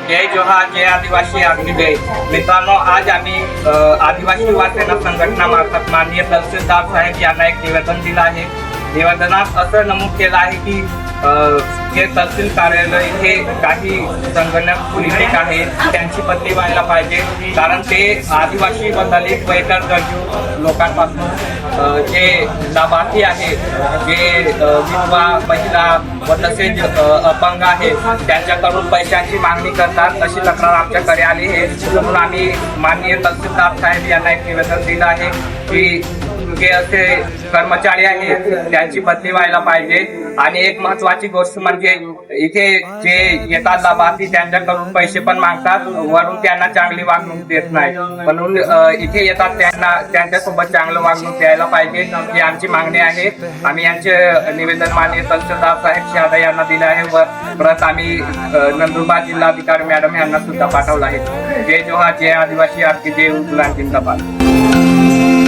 जय जोहार, जय आदिवासी, आपली जय. मित्रांनो, आज आम्ही आदिवासी वासेना संघटनामार्फत माननीय तहसीलदार साहेब यांना एक निवेदन दिलं आहे. निवेदनात असं नमूद केलं आहे की जे तहसील कार्यालय हे काही संगणक पुलिटिक आहे त्यांची बदली व्हायला पाहिजे, कारण ते आदिवासी व दलित वैतर गरजू लोकांपासून जे लाभार्थी आहेत, जे विधवा महिला व तसेच अपंग आहेत त्यांच्याकडून पैशांची मागणी करतात, अशी तक्रार आमच्याकडे आली आहे. म्हणून आम्ही माननीय तहसीलदार साहेब यांना एक निवेदन दिलं आहे की जे असे कर्मचारी आहेत त्यांची बदली व्हायला पाहिजे. आणि एक महत्वाची गोष्ट म्हणजे इथे जे येतात लाभार्थी त्यांच्याकडून पैसे पण मागतात, वरून त्यांना चांगली वागणूक देत नाही. म्हणून इथे येतात त्यांच्यासोबत चांगलं वागणूक द्यायला पाहिजे, ही आमची मागणी आहे. आम्ही यांचे निवेदन माननीय तहसीलदार साहेब शहादा यांना दिले आहे व परत आम्ही नंदुरबार जिल्हाधिकारी मॅडम यांना सुद्धा पाठवलं आहे. जय जोहार, जय आदिवासी, आपकी जय, उदलान जिंदाबाद.